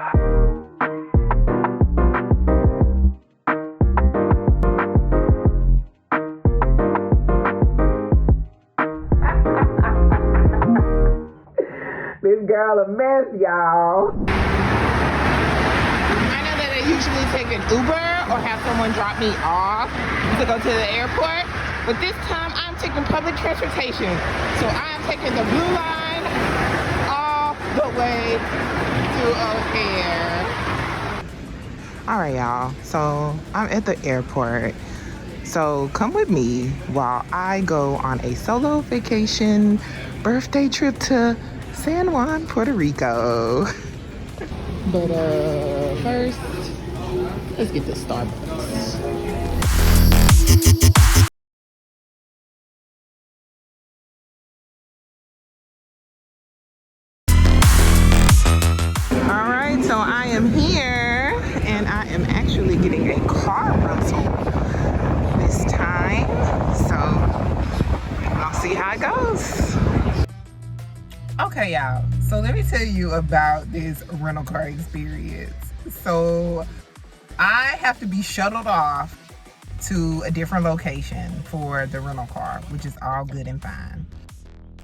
This girl a mess, y'all. I know that I usually take an Uber or have someone drop me off to go to the airport, but this time I'm taking public transportation. So I'm taking the blue line all the way to O'Hare. All right, y'all. So I'm at the airport. So come with me while I go on a solo vacation birthday trip to San Juan, Puerto Rico. But first, let's get to Starbucks. All right, so I am here and I am actually getting a car rental this time. So I'll see how it goes. Okay, y'all, so let me tell you about this rental car experience. So I have to be shuttled off to a different location for the rental car, which is all good and fine.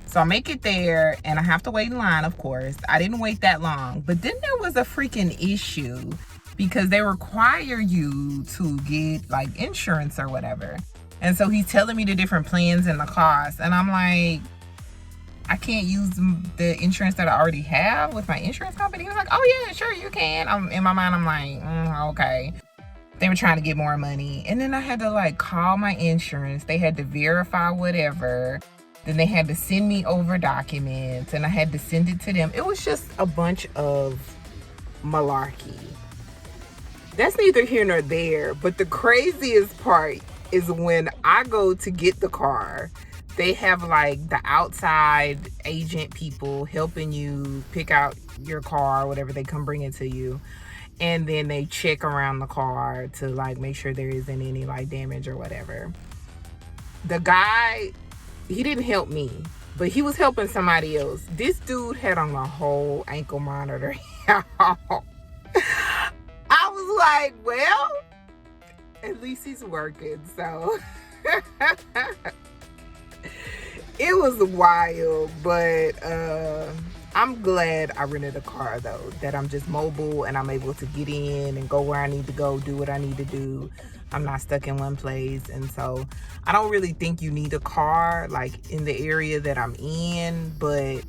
So I make it there and I have to wait in line, of course. I didn't wait that long, but then there was a freaking issue because they require you to get like insurance or whatever. And so he's telling me the different plans and the costs, and I'm like, I can't use the insurance that I already have with my insurance company. He was like, oh yeah, sure you can. In my mind, I'm like, okay. They were trying to get more money. And then I had to like call my insurance. They had to verify whatever. Then they had to send me over documents and I had to send it to them. It was just a bunch of malarkey. That's neither here nor there. But the craziest part is when I go to get the car, they have like the outside agent people helping you pick out your car, whatever, they come bring it to you. And then they check around the car to like make sure there isn't any like damage or whatever. The guy, he didn't help me, but he was helping somebody else. This dude had on a whole ankle monitor. I was like, well, at least he's working, so. It was wild, but I'm glad I rented a car though, that I'm just mobile and I'm able to get in and go where I need to go, do what I need to do. I'm not stuck in one place. And so I don't really think you need a car like in the area that I'm in, but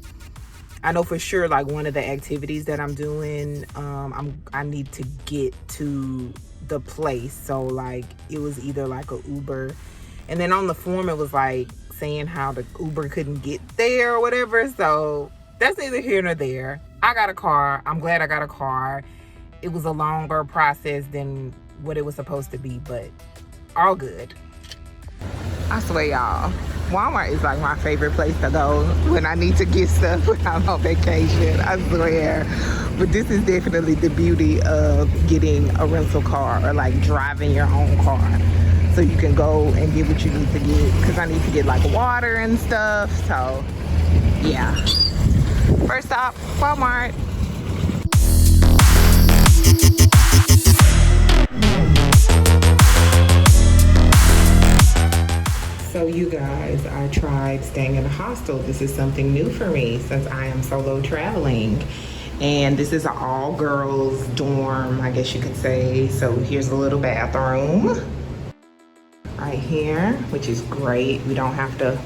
I know for sure like one of the activities that I'm doing, I need to get to the place. So like it was either like a Uber, and then on the form it was like saying how the Uber couldn't get there or whatever. So that's neither here nor there. I got a car. I'm glad I got a car. It was a longer process than what it was supposed to be, but all good. I swear, y'all, Walmart is like my favorite place to go when I need to get stuff when I'm on vacation. I swear. But this is definitely the beauty of getting a rental car or like driving your own car. So you can go and get what you need to get, because I need to get like water and stuff. So yeah, first stop, Walmart. So you guys, I tried staying in a hostel. This is something new for me since I am solo traveling. And this is an all girls dorm, I guess you could say. So here's a little bathroom right here, which is great. We don't have to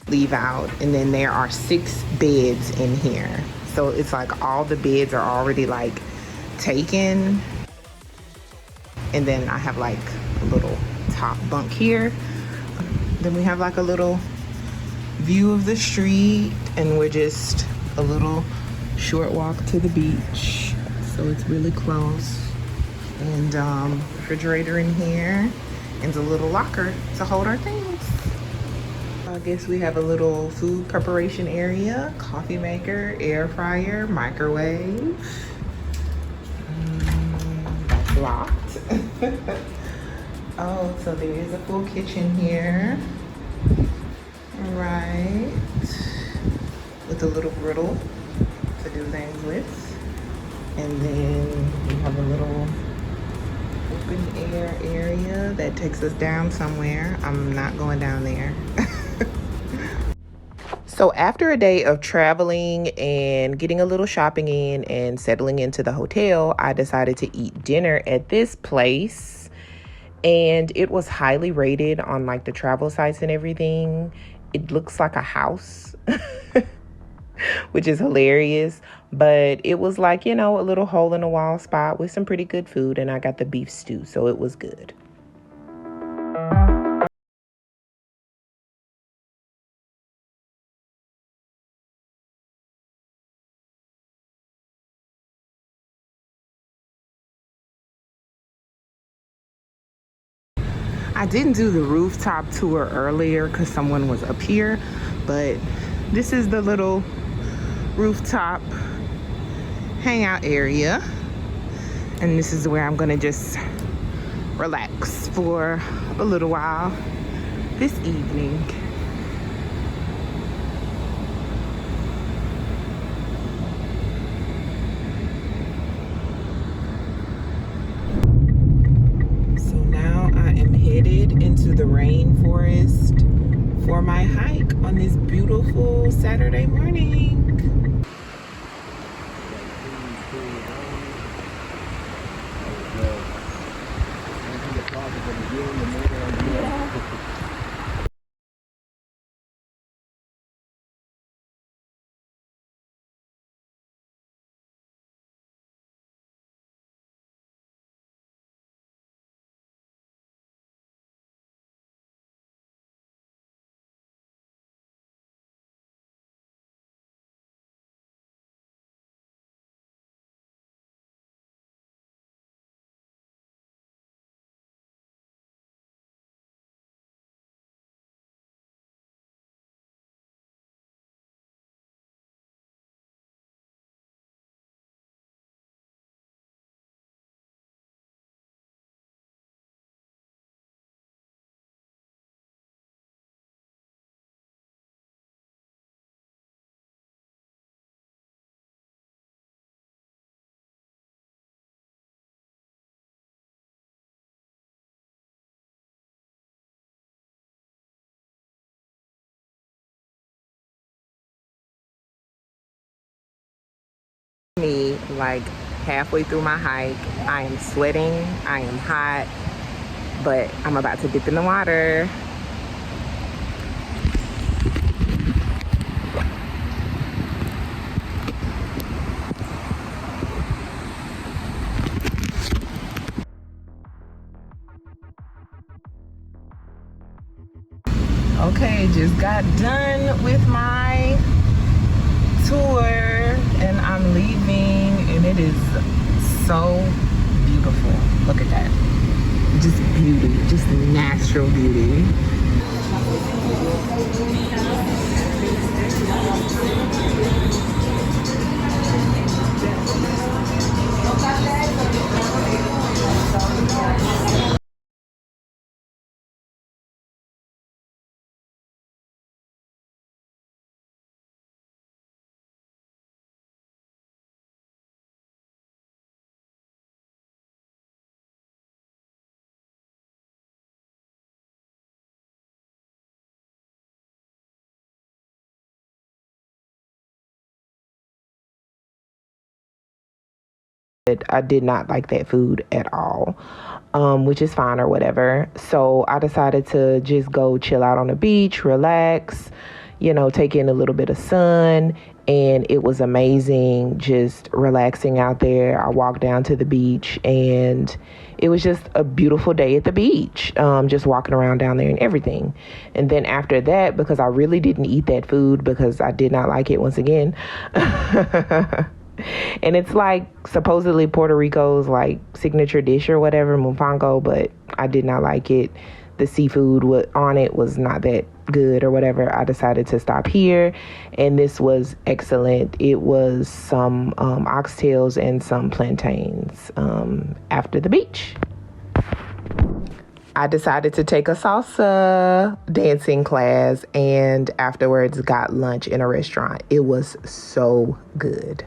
leave out. And then there are 6 beds in here. So it's like all the beds are already like taken. And then I have like a little top bunk here. Then we have like a little view of the street, and we're just a little short walk to the beach. So it's really close. And refrigerator in here. And a little locker to hold our things. I guess we have a little food preparation area, coffee maker, air fryer, microwave. That's locked. Oh, so there is a full kitchen here. All right. With a little griddle to do things with. And then we have a little open air area that takes us down somewhere. I'm not going down there. So after a day of traveling and getting a little shopping in and settling into the hotel, I decided to eat dinner at this place. And it was highly rated on like the travel sites and everything. It looks like a house, which is hilarious. But it was like, you know, a little hole in the wall spot with some pretty good food. And I got the beef stew, so it was good. I didn't do the rooftop tour earlier because someone was up here, but this is the little rooftop hangout area. And this is where I'm gonna just relax for a little while this evening. Headed into the rainforest for my hike on this beautiful Saturday morning. Me, like halfway through my hike, I am sweating, I am hot, but I'm about to dip in the water. Okay, just got done with my tour and I'm leaving, and it is so beautiful. Look at that. Just beauty, just natural beauty. I did not like that food at all, which is fine or whatever. So I decided to just go chill out on the beach, relax, you know, take in a little bit of sun. And it was amazing just relaxing out there. I walked down to the beach and it was just a beautiful day at the beach, just walking around down there and everything. And then after that, because I really didn't eat that food because I did not like it once again. And it's like supposedly Puerto Rico's like signature dish or whatever, mofongo, but I did not like it. The seafood on it was not that good or whatever. I decided to stop here, and this was excellent. It was some oxtails and some plantains after the beach. I decided to take a salsa dancing class, and afterwards got lunch in a restaurant. It was so good.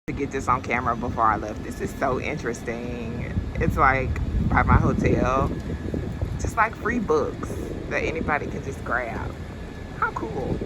to get this on camera before I left. This is so interesting. It's like by my hotel, just like free books that anybody can just grab. How cool.